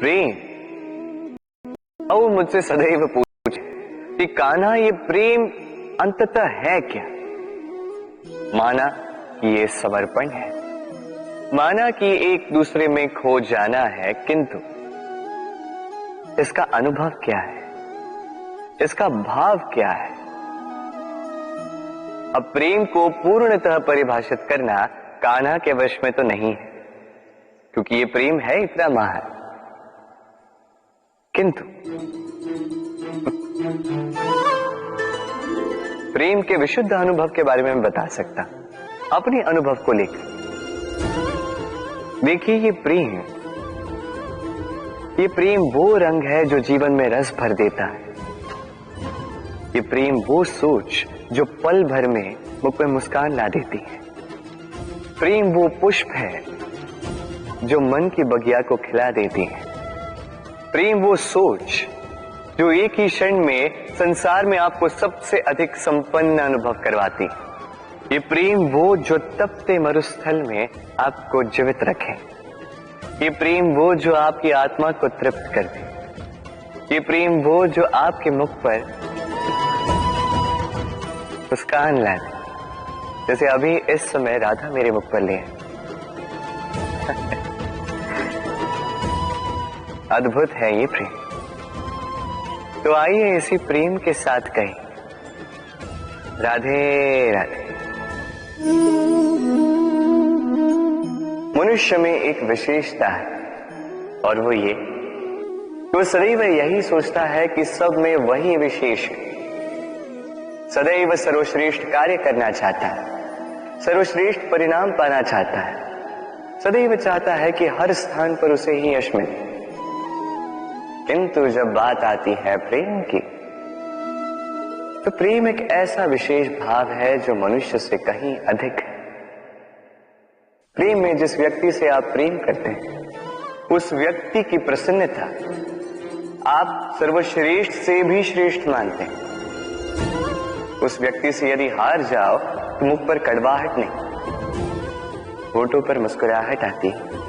प्रेम। वो मुझसे सदैव पूछे कि कान्हा ये प्रेम अंततः है क्या। माना कि ये समर्पण है, माना कि एक दूसरे में खो जाना है, किंतु इसका अनुभव क्या है, इसका भाव क्या है। अब प्रेम को पूर्णतः परिभाषित करना कान्हा के वश में तो नहीं है, क्योंकि ये प्रेम है इतना महान। किंतु प्रेम के विशुद्ध अनुभव के बारे में मैं बता सकता अपने अनुभव को लेकर। देखिए, ये प्रेम वो रंग है जो जीवन में रस भर देता है। ये प्रेम वो सोच जो पल भर में मुख में मुस्कान ला देती है। प्रेम वो पुष्प है जो मन की बगिया को खिला देती है। प्रेम वो सोच जो एक ही क्षण में संसार में आपको सबसे अधिक संपन्न अनुभव करवाती है। ये प्रेम वो जो तपते मरुस्थल में आपको जीवित रखे। ये प्रेम वो जो आपकी आत्मा को तृप्त कर दे। ये प्रेम वो जो आपके मुख पर मुस्कान ला दे, जैसे अभी इस समय राधा मेरे मुख पर ले। अद्भुत है ये प्रेम। तो आइए इसी प्रेम के साथ कहें राधे राधे। मनुष्य में एक विशेषता है, और वो ये कि वो सदैव यही सोचता है कि सब में वही विशेष है। सदैव सर्वश्रेष्ठ कार्य करना चाहता है, सर्वश्रेष्ठ परिणाम पाना चाहता है, सदैव चाहता है कि हर स्थान पर उसे ही यश मिले। किंतु जब बात आती है प्रेम की, तो प्रेम एक ऐसा विशेष भाव है जो मनुष्य से कहीं अधिक है। प्रेम में जिस व्यक्ति से आप प्रेम करते हैं, उस व्यक्ति की प्रसन्नता आप सर्वश्रेष्ठ से भी श्रेष्ठ मानते हैं। उस व्यक्ति से यदि हार जाओ तो मुख पर कड़वाहट नहीं, होठों पर मुस्कुराहट आती है।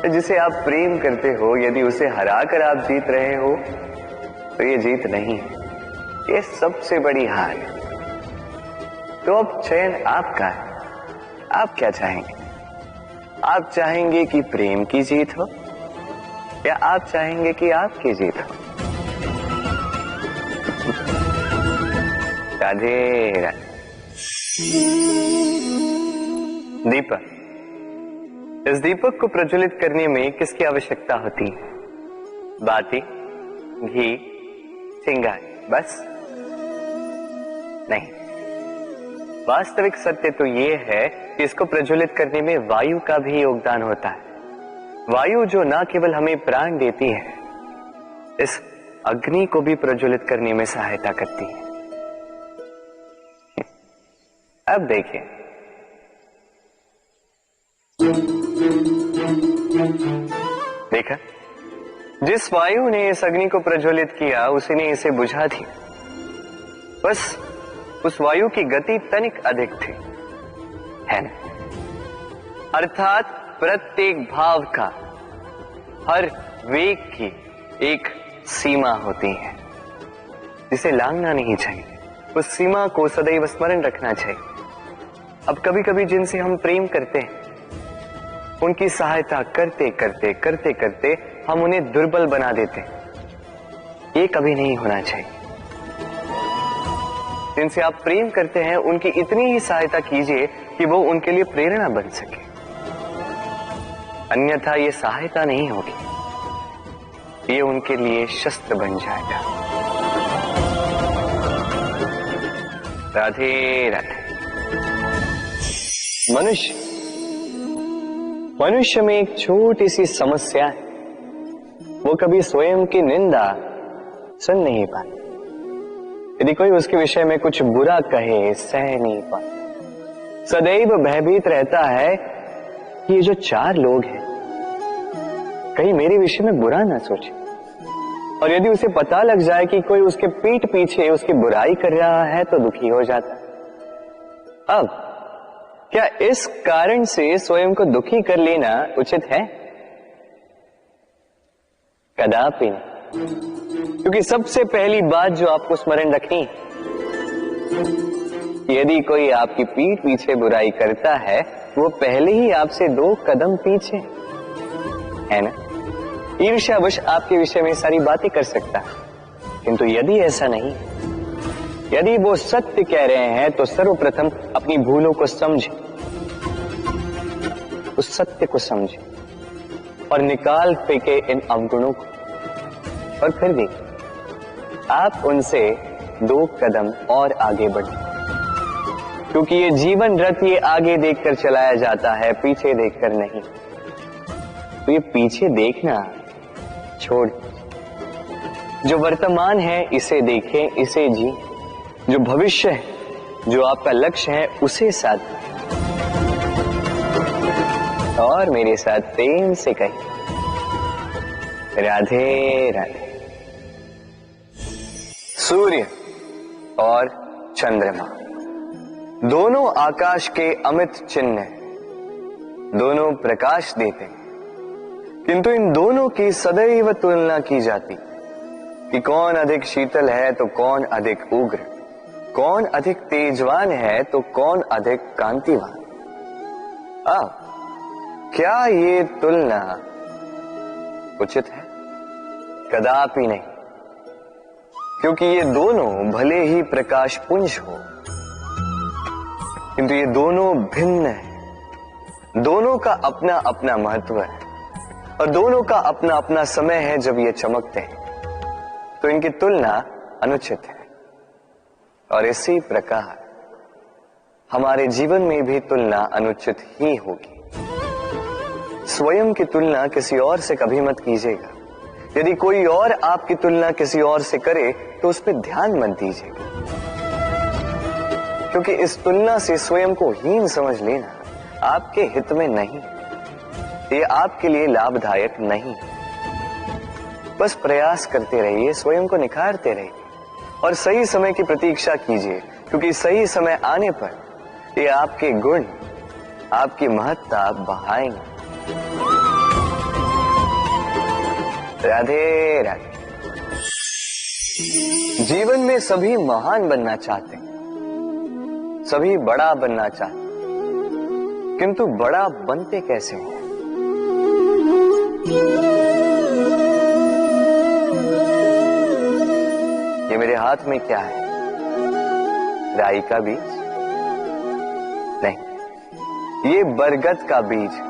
जिसे आप प्रेम करते हो, यदि उसे हराकर आप जीत रहे हो, तो ये जीत नहीं है, ये सबसे बड़ी हार है। तो अब चयन आपका है। आप क्या चाहेंगे? आप चाहेंगे कि प्रेम की जीत हो, या आप चाहेंगे कि आपकी जीत हो? राधे राधे। दीपक, इस दीपक को प्रज्वलित करने में किसकी आवश्यकता होती है? बाती, घी, चिंगारी, बस नहीं। वास्तविक सत्य तो यह है कि इसको प्रज्वलित करने में वायु का भी योगदान होता है। वायु जो न केवल हमें प्राण देती है, इस अग्नि को भी प्रज्वलित करने में सहायता करती है। अब देखिए, देखा, जिस वायु ने इस अग्नि को प्रज्वलित किया, उसी ने इसे बुझा दिया। बस उस वायु की गति तनिक अधिक थी, है ना? अर्थात प्रत्येक भाव का, हर वेग की एक सीमा होती है, जिसे लांघना नहीं चाहिए। उस सीमा को सदैव स्मरण रखना चाहिए। अब कभी कभी जिनसे हम प्रेम करते हैं, उनकी सहायता करते करते करते करते हम उन्हें दुर्बल बना देते हैं। ये कभी नहीं होना चाहिए। जिनसे आप प्रेम करते हैं, उनकी इतनी ही सहायता कीजिए कि वो उनके लिए प्रेरणा बन सके, अन्यथा ये सहायता नहीं होगी, ये उनके लिए शस्त्र बन जाएगा। राधे राधे। मनुष्य में एक छोटी सी समस्या है, वो कभी स्वयं की निंदा सुन नहीं पाता। यदि कोई उसके विषय में कुछ बुरा कहे, सह नहीं पाता। सदैव भयभीत रहता है कि ये जो चार लोग हैं, कहीं मेरे विषय में बुरा ना सोचे। और यदि उसे पता लग जाए कि कोई उसके पीठ पीछे उसकी बुराई कर रहा है, तो दुखी हो जाता है। अब क्या इस कारण से स्वयं को दुखी कर लेना उचित है? कदापि नहीं। क्योंकि सबसे पहली बात जो आपको स्मरण रखनी, यदि कोई आपकी पीठ पीछे बुराई करता है, वो पहले ही आपसे 2 कदम पीछे है ना। ईर्ष्यावश आपके विषय में सारी बातें कर सकता है, किंतु यदि ऐसा नहीं, यदि वो सत्य कह रहे हैं तो सर्वप्रथम अपनी भूलों को समझे, उस सत्य को समझे और निकाल फेंके इन अवगुणों को, और फिर देखिए आप उनसे 2 कदम और आगे बढ़े। क्योंकि ये जीवन रथ ये आगे देखकर चलाया जाता है, पीछे देखकर नहीं। तो ये पीछे देखना छोड़, जो वर्तमान है इसे देखें, इसे जी। जो भविष्य है, जो आपका लक्ष्य है, उसे साथ और मेरे साथ प्रेम से कहिए, राधे राधे। सूर्य और चंद्रमा दोनों आकाश के अमित चिन्ह हैं, दोनों प्रकाश देते हैं, किंतु इन दोनों की सदैव तुलना की जाती कि कौन अधिक शीतल है तो कौन अधिक उग्र, कौन अधिक तेजवान है तो कौन अधिक कांतिवान। क्या ये तुलना उचित है? कदापि नहीं। क्योंकि ये दोनों भले ही प्रकाश पुंज हो, किंतु ये दोनों भिन्न है। दोनों का अपना अपना महत्व है और दोनों का अपना अपना समय है जब ये चमकते हैं, तो इनकी तुलना अनुचित है। और इसी प्रकार हमारे जीवन में भी तुलना अनुचित ही होगी। स्वयं की तुलना किसी और से कभी मत कीजिएगा। यदि कोई और आपकी तुलना किसी और से करे तो उस पर ध्यान मत दीजिएगा, क्योंकि इस तुलना से स्वयं को हीन समझ लेना आपके हित में नहीं, ये आपके लिए लाभदायक नहीं। बस प्रयास करते रहिए, स्वयं को निखारते रहिए और सही समय की प्रतीक्षा कीजिए, क्योंकि सही समय आने पर ये आपके गुण, आपकी महत्ता बढ़ाएंगे। राधे राधे। जीवन में सभी महान बनना चाहते हैं, सभी बड़ा बनना चाहते हैं, किंतु बड़ा बनते कैसे हैं? ये मेरे हाथ में क्या है? राई का बीज नहीं, ये बरगद का बीज।